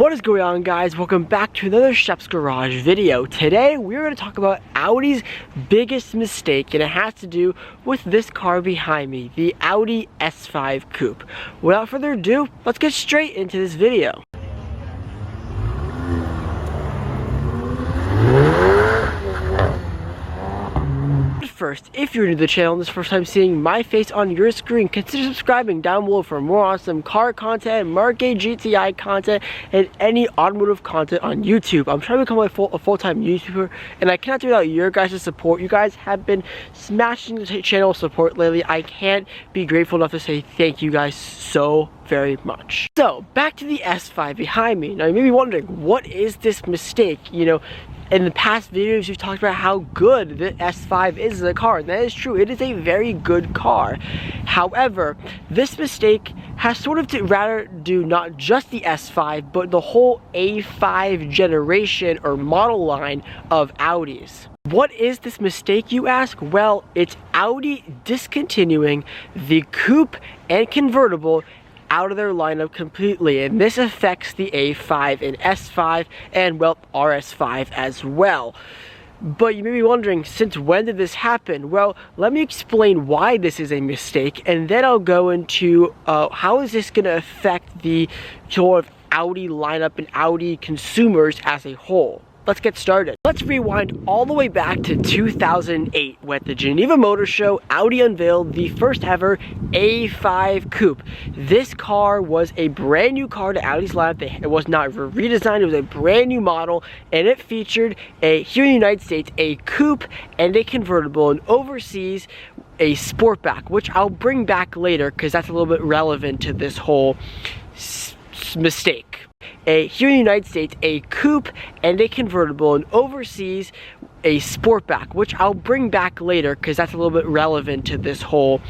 What is going on, guys? Welcome back to another Chef's Garage video. Today we're going to talk about Audi's biggest mistake, and it has to do with this car behind me, the Audi S5 Coupe. Without further ado, let's get straight into this video. First, if you're new to the channel and this is the first time seeing my face on your screen, consider subscribing down below for more awesome car content, market GTI content, and any automotive content on YouTube. I'm trying to become a full-time YouTuber, and I cannot do without your guys' support. You guys have been smashing the channel support lately. I can't be grateful enough to say thank you guys so very much. So, back to the S5 behind me. Now, you may be wondering, what is this mistake? You know, in the past videos, we've talked about how good the S5 is as a car, and that is true. It is a very good car. However, this mistake has sort of to rather do not just the S5, but the whole A5 generation or model line of Audis. What is this mistake, you ask? Well, it's Audi discontinuing the coupe and convertible out of their lineup completely, and this affects the A5 and S5 and, well, RS5 as well. But you may be wondering, since when did this happen? Well, let me explain why this is a mistake, and then I'll go into how is this going to affect the sort of Audi lineup and Audi consumers as a whole. Let's get started. Let's rewind all the way back to 2008 when at the Geneva Motor Show, Audi unveiled the first ever A5 Coupe. This car was a brand new car to Audi's lineup. It was not redesigned, it was a brand new model, and it featured here in the United States, a coupe and a convertible, and overseas a sportback, which I'll bring back later because that's a little bit relevant to this whole mistake. Here in the United States, a coupe and a convertible, and overseas a sportback, which I'll bring back later because that's a little bit relevant to this whole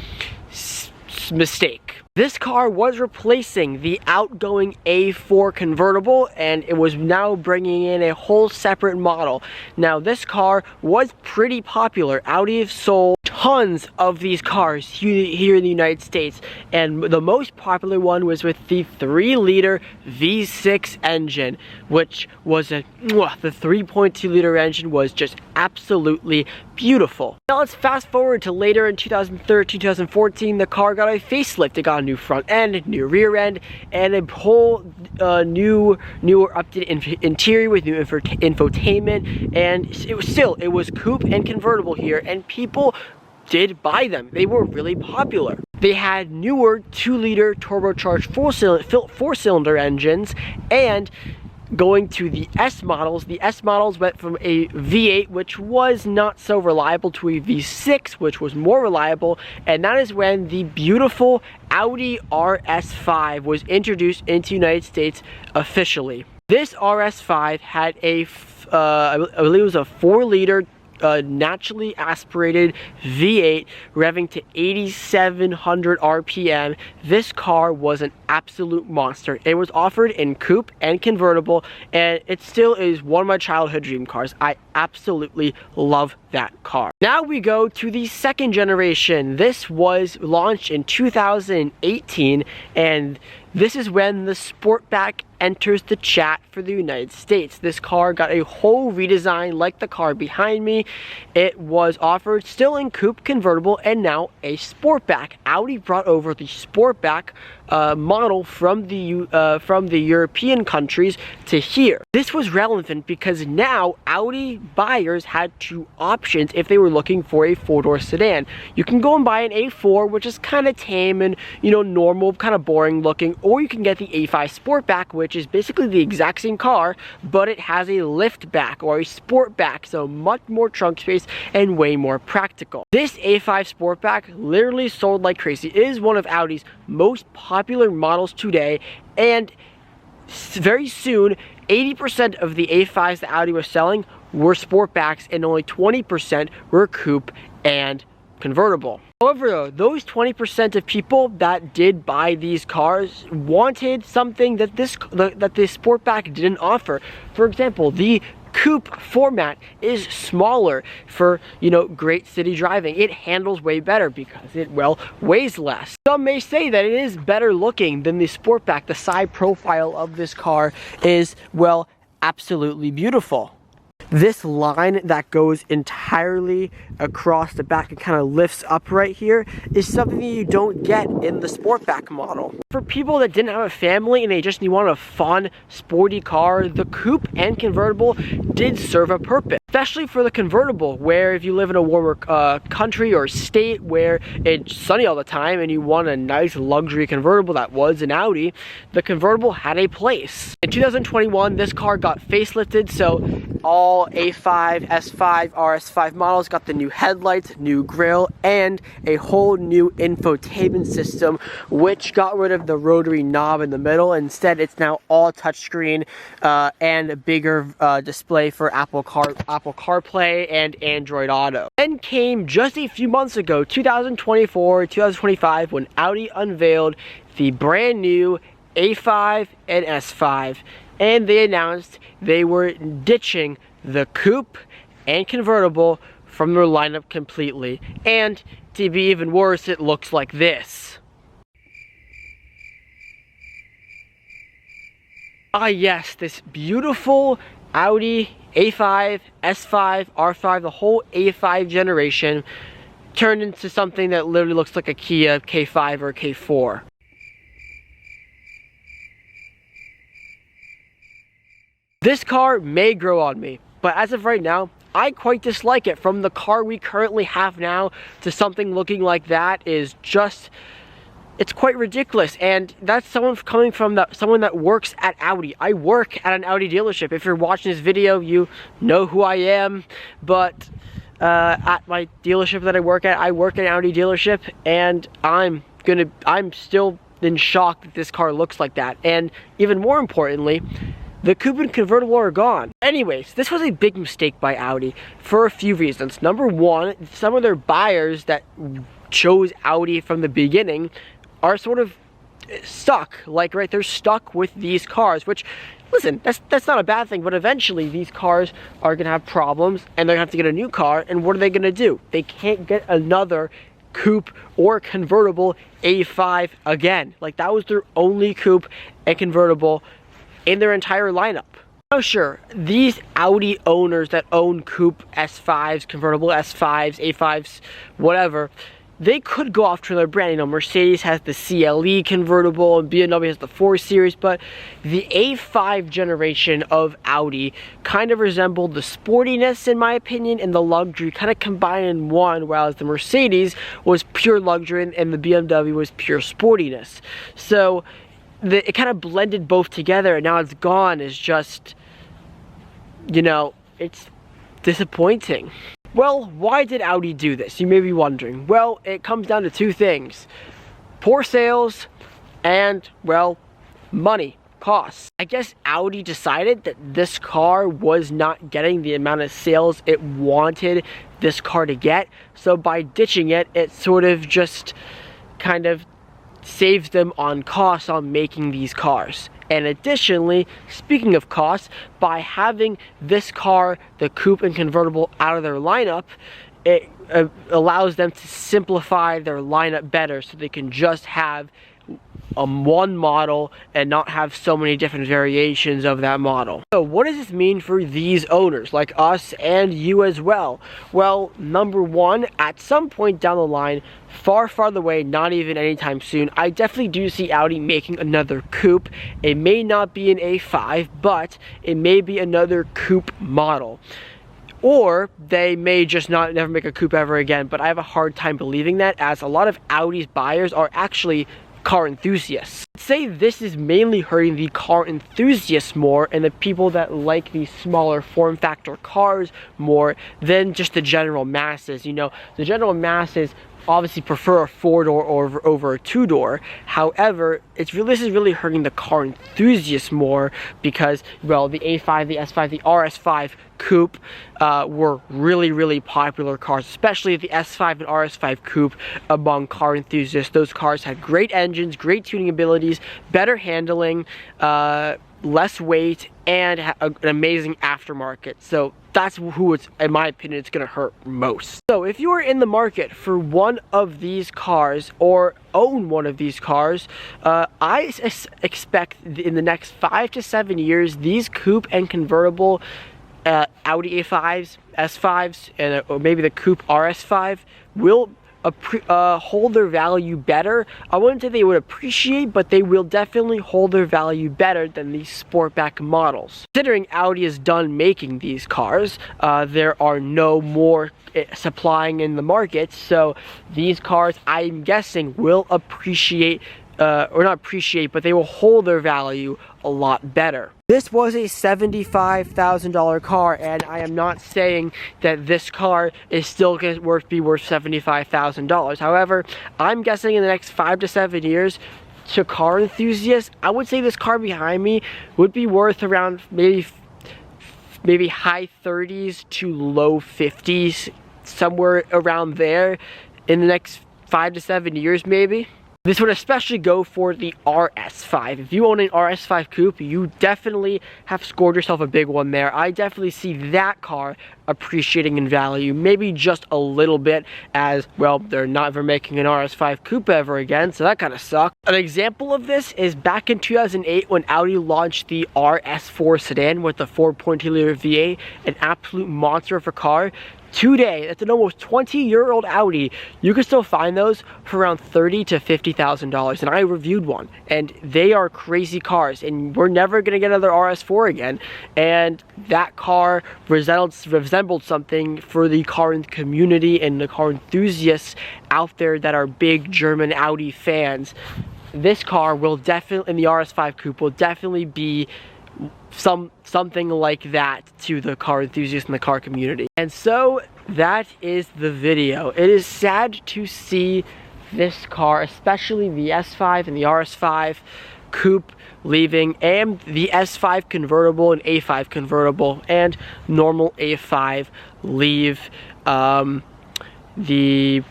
mistake. This car was replacing the outgoing A4 convertible, and it was now bringing in a whole separate model. Now, this car was pretty popular. Audi have sold tons of these cars here in the United States, and the most popular one was with the 3-liter V6 engine, which was the 3.2-liter engine was just absolutely beautiful. Now let's fast forward to later in 2013, 2014, the car got a facelift. It got a new front end, new rear end, and a whole newer updated interior with new infotainment, and it was coupe and convertible here, and people did buy them. They were really popular. They had newer 2-liter turbocharged four-cylinder engines, and going to the S models went from a V8, which was not so reliable, to a V6, which was more reliable, and that is when the beautiful Audi RS5 was introduced into the United States officially. This RS5 had I believe it was a 4-liter naturally aspirated V8 revving to 8,700 RPM. This car was an absolute monster. It was offered in coupe and convertible, and it still is one of my childhood dream cars. I absolutely love that car. Now we go to the second generation. This was launched in 2018, and this is when the Sportback enters the chat for the United States. This car got a whole redesign like the car behind me. It was offered still in coupe, convertible, and now a Sportback. Audi brought over the Sportback model from the European countries to here. This was relevant because now Audi buyers had two options if they were looking for a 4-door sedan. You can go and buy an A4, which is kind of tame and, you know, normal, kind of boring looking, or you can get the A5 Sportback, which is basically the exact same car, but it has a lift back or a sport back, so much more trunk space and way more practical. This A5 Sportback literally sold like crazy. It is one of Audi's most popular models today, and very soon 80% of the A5s that Audi was selling were sportbacks, and only 20% were coupe and convertible. However, though, those 20% of people that did buy these cars wanted something that the Sportback didn't offer. For example, the coupe format is smaller for, great city driving. It handles way better because it, well, weighs less. Some may say that it is better looking than the Sportback. The side profile of this car is, well, absolutely beautiful. This line that goes entirely across the back and kind of lifts up right here is something that you don't get in the Sportback model. For people that didn't have a family and they just wanted a fun, sporty car, the coupe and convertible did serve a purpose. Especially for the convertible, where if you live in a warmer country or state where it's sunny all the time and you want a nice luxury convertible that was an Audi, the convertible had a place. In 2021, this car got facelifted, so all A5, S5, RS5 models got the new headlights, new grille, and a whole new infotainment system, which got rid of the rotary knob in the middle. Instead, it's now all touchscreen and a bigger display for Apple CarPlay and Android Auto. Then came just a few months ago, 2024, 2025, when Audi unveiled the brand new A5 and S5. And they announced they were ditching the coupe and convertible from their lineup completely. And to be even worse, it looks like this. Ah yes, this beautiful Audi A5, S5, R5, the whole A5 generation turned into something that literally looks like a Kia K5 or K4. This car may grow on me, but as of right now, I quite dislike it. From the car we currently have now to something looking like that is just, it's quite ridiculous. And that's someone coming from someone that works at Audi. I work at an Audi dealership. If you're watching this video, you know who I am. But at my dealership that I work at an Audi dealership, and I'm still in shock that this car looks like that. And even more importantly, the coupe and convertible are gone. Anyways, this was a big mistake by Audi for a few reasons. Number one, some of their buyers that chose Audi from the beginning are sort of stuck. Like, right, they're stuck with these cars, which, listen, that's not a bad thing, but eventually these cars are gonna have problems and they're gonna have to get a new car, and what are they gonna do? They can't get another coupe or convertible A5 again. Like, that was their only coupe and convertible in their entire lineup. Oh sure, these Audi owners that own coupe S5s, convertible S5s, A5s, whatever, they could go off to another brand. You know, Mercedes has the CLE convertible and BMW has the 4 Series, but the A5 generation of Audi kind of resembled the sportiness, in my opinion, and the luxury kind of combined in one, whereas the Mercedes was pure luxury and the BMW was pure sportiness. So it kind of blended both together, and now it's gone. Is just, it's disappointing. Well, why did Audi do this? You may be wondering. Well, it comes down to two things: poor sales and, well, money, costs. I guess Audi decided that this car was not getting the amount of sales it wanted this car to get, so by ditching it, it sort of just kind of saves them on costs on making these cars. And additionally, speaking of costs, by having this car, the coupe and convertible, out of their lineup, it allows them to simplify their lineup better, so they can just have one model and not have so many different variations of that model. So what does this mean for these owners, like us and you as well? Well, number one, at some point down the line, far away, not even anytime soon, I definitely do see Audi making another coupe. It may not be an A5, but it may be another coupe model. Or they may just never make a coupe ever again, but I have a hard time believing that, as a lot of Audi's buyers are actually car enthusiasts. I'd say this is mainly hurting the car enthusiasts more and the people that like these smaller form factor cars more than just the general masses. The general masses obviously prefer a 4-door over a 2-door. However, this is really hurting the car enthusiasts more because, well, the A5, the S5, the RS5 coupe were really popular cars, especially the S5 and RS5 coupe among car enthusiasts. Those cars had great engines, great tuning abilities, better handling, less weight, and an amazing aftermarket. So that's who it's, in my opinion, it's gonna hurt most. So if you are in the market for one of these cars or own one of these cars, I expect in the next 5 to 7 years, these coupe and convertible Audi A5s, S5s, and or maybe the coupe RS5 will hold their value better. I wouldn't say they would appreciate, but they will definitely hold their value better than these sportback models. Considering Audi is done making these cars, there are no more supplying in the market, so these cars, I'm guessing, will appreciate, or not appreciate, but they will hold their value a lot better. This was a $75,000 car, and I am not saying that this car is still going to be worth $75,000. However, I'm guessing in the next 5 to 7 years, to car enthusiasts, I would say this car behind me would be worth around maybe high 30s to low 50s, somewhere around there in the next 5 to 7 years maybe. This would especially go for the RS5. If you own an RS5 coupe, you definitely have scored yourself a big one there. I definitely see that car appreciating in value, maybe just a little bit, as well, they're not ever making an RS5 coupe ever again, so that kind of sucks. An example of this is back in 2008 when Audi launched the RS4 sedan with the 4.2-liter V8, an absolute monster of a car. Today, that's an almost 20-year-old Audi, you can still find those for around $30,000 to $50,000, and I reviewed one, and they are crazy cars, and we're never gonna get another RS4 again. And that car resembled something for the car community and the car enthusiasts out there that are big German Audi fans. This car will definitely, in the RS5 coupe, will definitely be something like that to the car enthusiasts in the car community. And so that is the video. It is sad to see this car, especially the S5 and the RS5 coupe, leaving, and the S5 convertible and A5 convertible and normal A5 leave the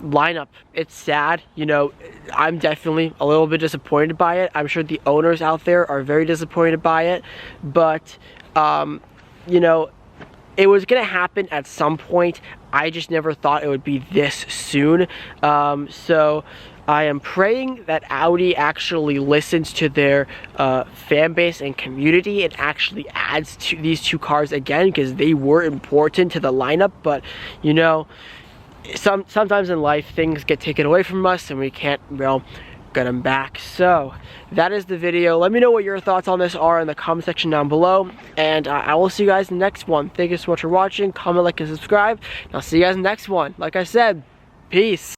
lineup. It's sad, you know. I'm definitely a little bit disappointed by it. I'm sure the owners out there are very disappointed by it, but you know, it was gonna happen at some point. I just never thought it would be this soon. So I am praying that Audi actually listens to their fan base and community and actually adds to these two cars again, because they were important to the lineup. But you know, sometimes in life things get taken away from us and we can't, well, get them back. So that is the video. Let me know what your thoughts on this are in the comment section down below, and I will see you guys in the next one. Thank you so much for watching. Comment, like, and subscribe, and I'll see you guys in the next one. Like I said, peace.